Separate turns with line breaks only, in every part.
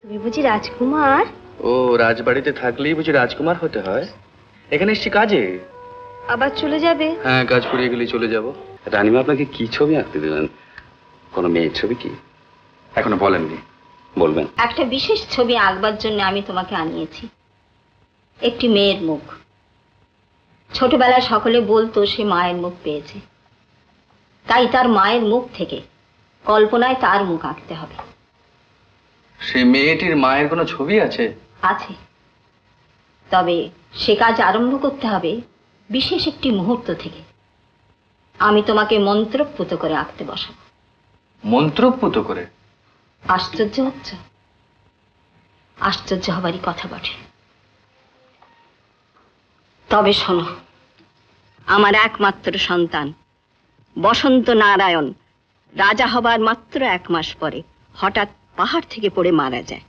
তুমি বুঝি রাজকুমার?
ও, রাজবাড়িতে থাকলেই বুঝি রাজকুমার হতে হয়? এখানে এসছি কাজে।
আবার চলে যাবে?
হ্যাঁ, কাজ ফুরিয়ে গেলেই চলে যাব। রানীমা, আপনাকে কি ছবি আঁকতে দিলেন? কোনো মেয়ের ছবি কি? এখনো বলেননি, বলবেন?
একটা বিশেষ ছবি আঁকবার জন্য আমি তোমাকে আনিয়েছি। একটি মেয়ের মুখ। ছোটবেলায় সকলে বলতো সে মায়ের মুখ পেয়েছে, তাই তার মায়ের মুখ থেকে কল্পনায় তার মুখ আঁকতে হবে।
সেই মেয়েটির মায়ের কোনো ছবি আছে?
আছে, তবে সে কাজ আরম্ভ করতে হবে বিশেষ একটি মুহূর্ত থেকে। আমি তোমাকে মন্ত্রপুত করে আঁকতে বসাবো।
মন্ত্রপুত করে?
আশ্চর্য হচ্ছ? আশ্চর্য হবারই কথা বটে। তবে শোনো, আমার একমাত্র সন্তান বসন্ত নারায়ণ রাজা হবার মাত্র 1 মাস পরে হঠাৎ পাহাড় থেকে পড়ে মারা যায়।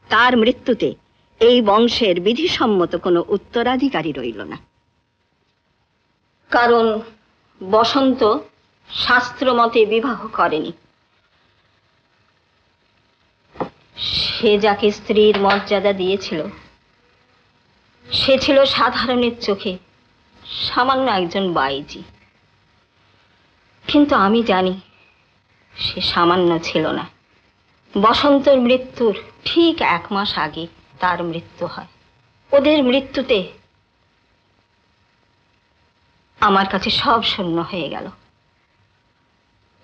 তার মৃত্যুতে এই বংশের বিধিসম্মত কোনো উত্তরাধিকারী রইল না। কারণ বসন্ত শাস্ত্র মতে বিবাহ করেনি। সে যাকে স্ত্রীর মর্যাদা দিয়েছিল সে ছিল সাধারণের চোখে সামান্য একজন বাইজি। কিন্তু আমি জানি সে সামান্য ছিল না। বসন্তর মৃত্যুর ঠিক 1 মাস আগে তার মৃত্যু হয়। ওদের মৃত্যুতে আমার কাছে সব শূন্য হয়ে গেল।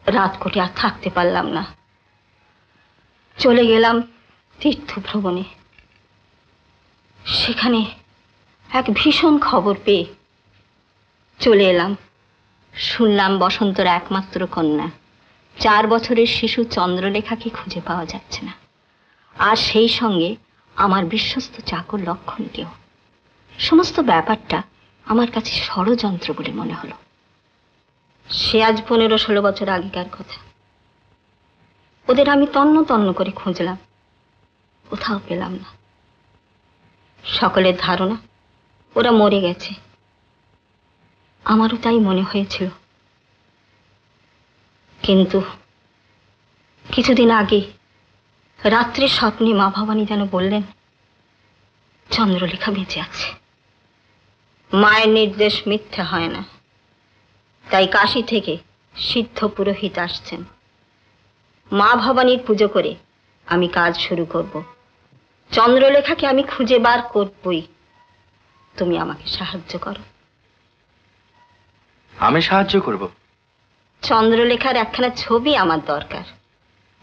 রাত কোটে আর থাকতে পারলাম না। চলে গেলাম তীর্থ ভ্রমণে। সেখানে এক ভীষণ খবর পেয়ে চলে এলাম। শুনলাম বসন্তর একমাত্র কন্যা 4 বছরের শিশু চন্দ্রলেখাকে খুঁজে পাওয়া যাচ্ছে না। আর সেই সঙ্গে আমার বিশ্বস্ত চাকর লক্ষণকেও। সমস্ত ব্যাপারটা আমার কাছে ষড়যন্ত্র বলে মনে হলো। সে আজ 15-16 বছর আগেকার কথা। ওদের আমি তন্ন তন্ন করে খুঁজলাম, কোথাও পেলাম না। সকলের ধারণা ওরা মরে গেছে। আমারও তাই মনে হয়েছিল। কিন্তু কিছুদিন আগে রাত্রে স্বপ্নে মা ভবানী যেন বললেন চন্দ্রলেখা বেঁচে আছে। মায়ের নির্দেশ মিথ্যে হয় না। তাই কাশী থেকে সিদ্ধ পুরোহিত আসছেন। মা ভবানীর পুজো করে আমি কাজ শুরু করব। চন্দ্রলেখাকে আমি খুঁজে বার করবই। তুমি আমাকে সাহায্য করো।
আমি সাহায্য করব?
চন্দ্রলেখার একখানা ছবি আমার দরকার।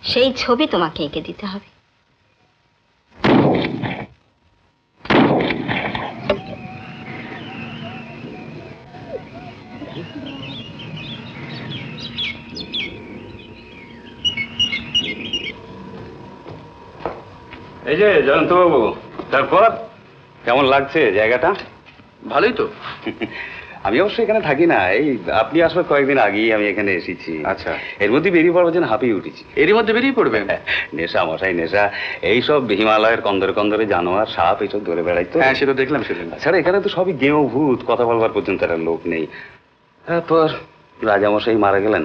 সেই ছবি তোমাকে এঁকে দিতে হবে।
এই যে জয়ন্তবাবু, তারপর কেমন লাগছে জায়গাটা?
ভালোই তো।
আমি অবশ্য এখানে থাকি না, এই আপনি আসবার কয়েকদিন আগেই আমি এখানে এসেছি।
আচ্ছা।
এর মধ্যে বেরিয়ে পড়বার জন্য হাঁপিয়ে উঠেছি।
এরই মধ্যে বেরিয়ে পড়বে?
নেশা মশাই নেশা। এইসব হিমালয়ের কন্দরে কন্দরে জানোয়ার সাপ এইসব ধরে বেড়াই তো।
হ্যাঁ, সে তো দেখলাম সেদিন।
ছাড়া এখানে তো সবই গেঁয়ো ভূত, কথা বলবার পর্যন্ত একটা লোক নেই। তারপর রাজামশাই মারা গেলেন।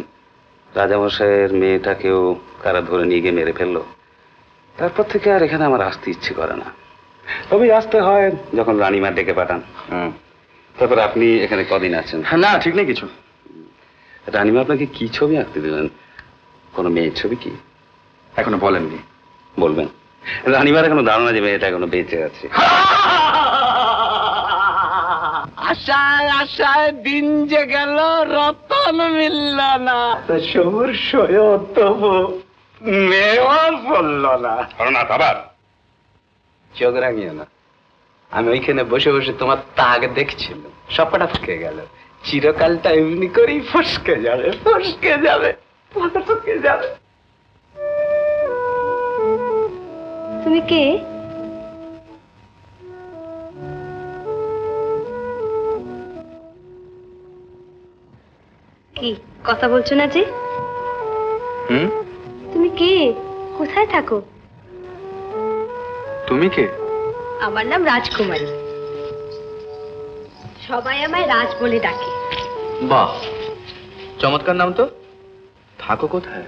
রাজামশাইয়ের মেয়েটাকেও কারা ধরে নিয়ে গিয়ে মেরে ফেললো। তারপর থেকে আর এখানে আমার আসতে ইচ্ছে করে না। তবে আসতে হয় যখন রানীমা ডেকে পাঠান। তারপর আপনি এখানে কদিন আছেন?
না, ঠিক নেই কিছু।
রানীমা আপনাকে কি ছবি আঁকতে দিলেন? কোনো মেয়ের ছবি কি?
এখনো বলেননি,
বলবেন? রানীমার এখনো ধারণা যে মেয়েটা এখনো বেঁচে আছে।
আশায় আশায় দিন যে গেল, রতন মিলল না। সবুর সয় তবু মেয়েও বলল না।
না আবার
চোখ রাঙিও না। আমি ওইখানে বসে বসে তোমার তাক দেখছিলাম। সবটা ফুকে গেল। চিরকালটা এমনি করেই ফসকে যাবে, ফসকে যাবে, ফসকে যাবে।
তুমি কে? কি কথা বলছো না যে? তুমি কে? কোথায় থাকো?
তুমি কে?
আমার নাম রাজকুমারী। সবাই আমায় রাজ বলে ডাকে।
বাহ, চমৎকার নাম তো। থাকো কোথায়?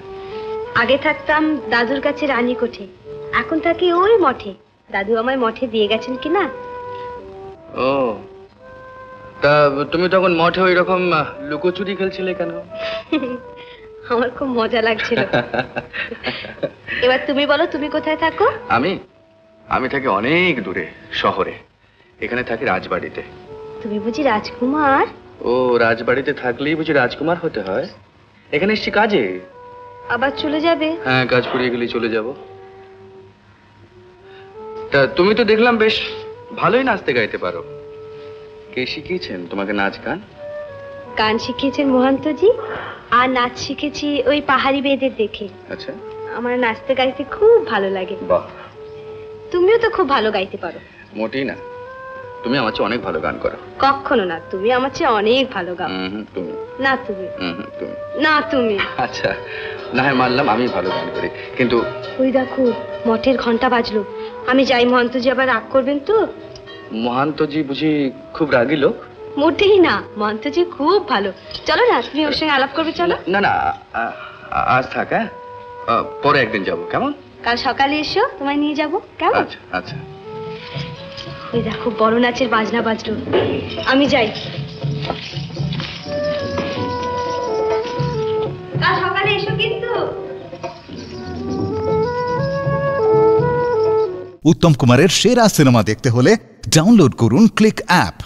আগে থাকতাম দাদুর কাছে রানীকোঠে। এখন থাকি ওই মঠে। দাদু আমায় মঠে দিয়ে গেছেন কিনা।
ও, তা তুমি তখন মঠে ওই রকম লুকোচুরি খেলছিলে কেন?
আমার খুব মজা লাগছিল। এবার তুমি বলো, তুমি কোথায় থাকো?
আমি থাকি অনেক দূরে, শহরে। এখানে থাকি রাজবাড়িতে।
তুমি বুঝি রাজকুমার?
ও, রাজবাড়িতে থাকলেই বুঝি রাজকুমার হতে হয়? এখানে এসছি কাজে।
আবার চলে যাবে?
হ্যাঁ, কাজ ফুরিয়ে গেলে চলে যাব। তা তুমি তো দেখলাম বেশ ভালোই নাচতে গাইতে পারো। কে শিখিয়েছেন তোমাকে নাচ গান?
গান শিখিয়েছেন মহান্তজি, আর নাচ শিখেছি ওই পাহাড়ি মেয়েদের দেখে।
আচ্ছা।
আমার নাচতে গাইতে খুব ভালো লাগে।
বাহ,
তুমিও তো খুব ভালো গাইতে পারো।
মোটেই না, তুমি আমার চেয়ে অনেক ভালো গান করো।
কখনো না, তুমি আমার চেয়ে অনেক ভালো গাও।
তুমি
না তুমি,
তুমি
না তুমি।
আচ্ছা, না হয় মানলাম আমি ভালো গান করি, কিন্তু
ওই দেখো মঠের ঘন্টা বাজলো। আমি যাই, মহান্তজি আবার রাগ করবেন তো।
মহান্তজি বুঝি খুব রাগী লোক?
মোটেই না, মহান্তজি খুব ভালো। চলো না, তুমি ওর সঙ্গে আলাপ করবে, চলো।
না না, আজ থাক, হ্যাঁ, পরে একদিন যাব, কেমন?
কাল সকালে এসো, তোমায় নিয়ে যাবো, কেমন?
আচ্ছা আচ্ছা।
ওই দেখো বড় নাচের বাজনা বাজলো। আমি যাই। কাল সকালে এসো কিন্তু।
উত্তম কুমারের সেরা সিনেমা দেখতে হলে ডাউনলোড করুন ক্লিক অ্যাপ।